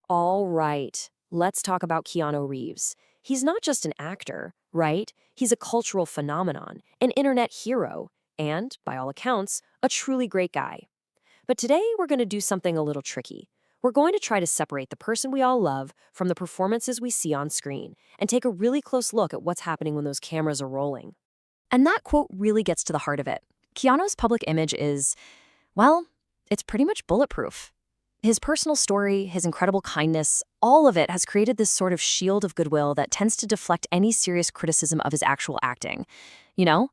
All right, let's talk about Keanu Reeves. He's not just an actor, right? He's a cultural phenomenon, an internet hero, and, by all accounts, a truly great guy. But today we're going to do something a little tricky. We're going to try to separate the person we all love from the performances we see on screen and take a really close look at what's happening when those cameras are rolling. And that quote really gets to the heart of it. Keanu's public image is, well, it's pretty much bulletproof. His personal story, his incredible kindness, all of it has created this sort of shield of goodwill that tends to deflect any serious criticism of his actual acting. You know,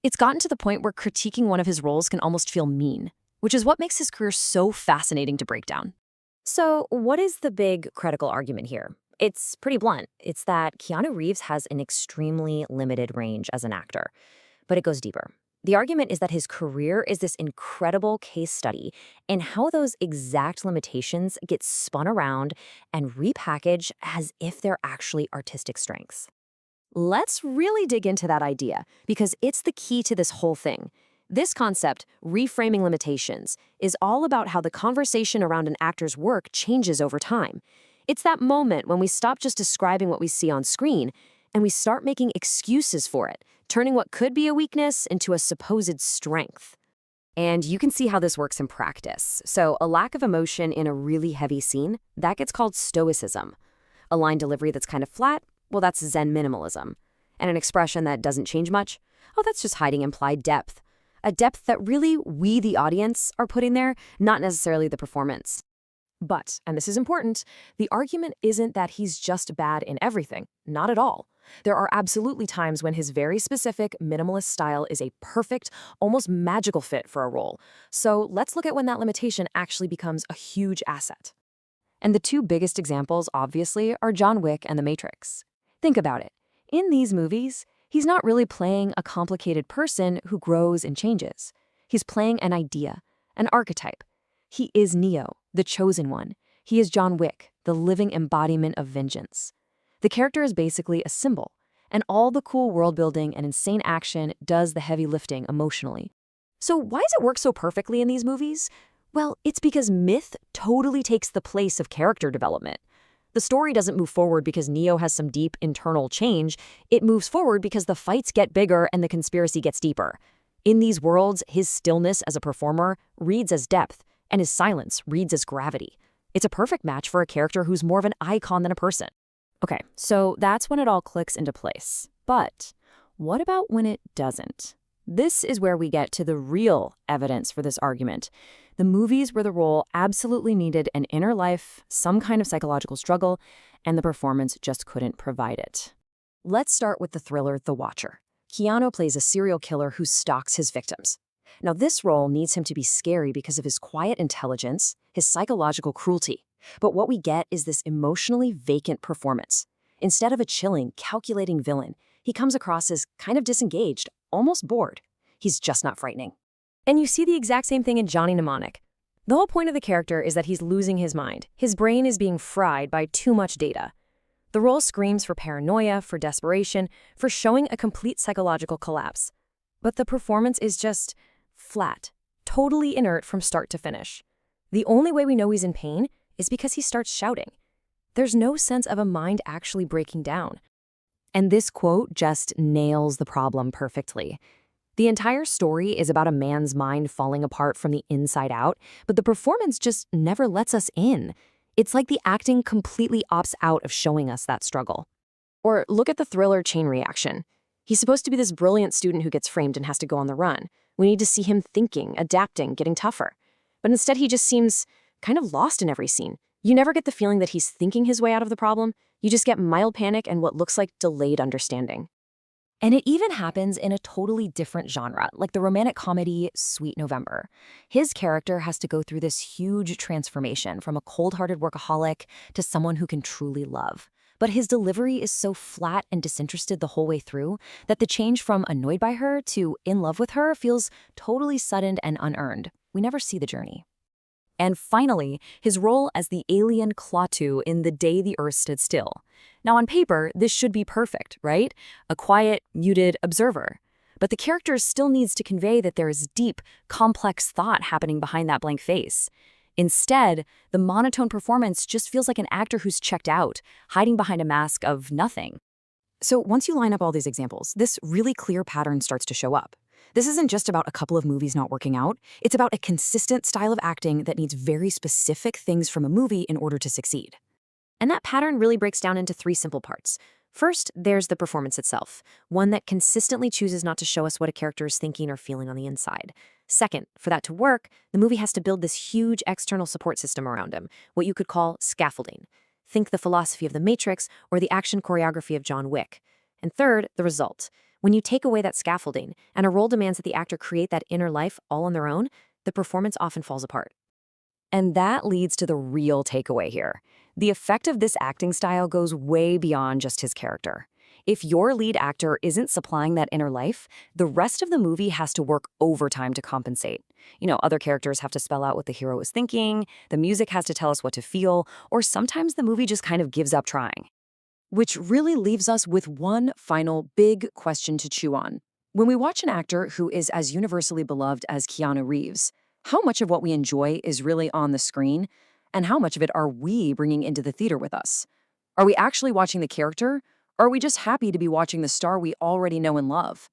it's gotten to the point where critiquing one of his roles can almost feel mean, which is what makes his career so fascinating to break down. So, what is the big critical argument here? It's pretty blunt. It's that Keanu Reeves has an extremely limited range as an actor, but it goes deeper. The argument is that his career is this incredible case study in how those exact limitations get spun around and repackaged as if they're actually artistic strengths. Let's really dig into that idea because it's the key to this whole thing. This concept, reframing limitations, is all about how the conversation around an actor's work changes over time. It's that moment when we stop just describing what we see on screen and we start making excuses for it, turning what could be a weakness into a supposed strength. And you can see how this works in practice. So a lack of emotion in a really heavy scene, that gets called stoicism. A line delivery that's kind of flat, well, that's Zen minimalism. And an expression that doesn't change much, oh, that's just hiding implied depth. A depth that really we, the audience, are putting there, not necessarily the performance. But, and this is important, the argument isn't that he's just bad in everything. Not at all. There are absolutely times when his very specific minimalist style is a perfect, almost magical fit for a role. So let's look at when that limitation actually becomes a huge asset. And the two biggest examples, obviously, are John Wick and The Matrix. Think about it. In these movies, he's not really playing a complicated person who grows and changes. He's playing an idea, an archetype. He is Neo, the chosen one. He is John Wick, the living embodiment of vengeance. The character is basically a symbol, and all the cool world building and insane action does the heavy lifting emotionally. So why does it work so perfectly in these movies? Well, it's because myth totally takes the place of character development. The story doesn't move forward because Neo has some deep internal change. It moves forward because the fights get bigger and the conspiracy gets deeper. In these worlds, his stillness as a performer reads as depth, and his silence reads as gravity. It's a perfect match for a character who's more of an icon than a person. Okay, so that's when it all clicks into place. But what about when it doesn't? This is where we get to the real evidence for this argument. The movies where the role absolutely needed an inner life, some kind of psychological struggle, and the performance just couldn't provide it. Let's start with the thriller The Watcher. Keanu plays a serial killer who stalks his victims. Now, this role needs him to be scary because of his quiet intelligence, his psychological cruelty. But what we get is this emotionally vacant performance. Instead of a chilling, calculating villain, he comes across as kind of disengaged, almost bored. He's just not frightening. And you see the exact same thing in Johnny Mnemonic. The whole point of the character is that he's losing his mind. His brain is being fried by too much data. The role screams for paranoia, for desperation, for showing a complete psychological collapse. But the performance is just flat, totally inert from start to finish. The only way we know he's in pain is because he starts shouting. There's no sense of a mind actually breaking down. And this quote just nails the problem perfectly. The entire story is about a man's mind falling apart from the inside out, but the performance just never lets us in. It's like the acting completely opts out of showing us that struggle. Or look at the thriller Chain Reaction. He's supposed to be this brilliant student who gets framed and has to go on the run. We need to see him thinking, adapting, getting tougher. But instead he just seems kind of lost in every scene. You never get the feeling that he's thinking his way out of the problem. You just get mild panic and what looks like delayed understanding. And it even happens in a totally different genre, like the romantic comedy Sweet November. His character has to go through this huge transformation from a cold-hearted workaholic to someone who can truly love. But his delivery is so flat and disinterested the whole way through that the change from annoyed by her to in love with her feels totally sudden and unearned. We never see the journey. And finally, his role as the alien Klaatu in The Day the Earth Stood Still. Now on paper, this should be perfect, right? A quiet, muted observer. But the character still needs to convey that there is deep, complex thought happening behind that blank face. Instead, the monotone performance just feels like an actor who's checked out, hiding behind a mask of nothing. So once you line up all these examples, this really clear pattern starts to show up. This isn't just about a couple of movies not working out, it's about a consistent style of acting that needs very specific things from a movie in order to succeed. And that pattern really breaks down into three simple parts. First, there's the performance itself, one that consistently chooses not to show us what a character is thinking or feeling on the inside. Second, for that to work, the movie has to build this huge external support system around him, what you could call scaffolding. Think the philosophy of The Matrix or the action choreography of John Wick. And third, the result. When you take away that scaffolding, and a role demands that the actor create that inner life all on their own, the performance often falls apart. And that leads to the real takeaway here. The effect of this acting style goes way beyond just his character. If your lead actor isn't supplying that inner life, the rest of the movie has to work overtime to compensate. Other characters have to spell out what the hero is thinking, the music has to tell us what to feel, or sometimes the movie just kind of gives up trying. Which really leaves us with one final big question to chew on. When we watch an actor who is as universally beloved as Keanu Reeves, how much of what we enjoy is really on the screen, and how much of it are we bringing into the theater with us? Are we actually watching the character, or are we just happy to be watching the star we already know and love?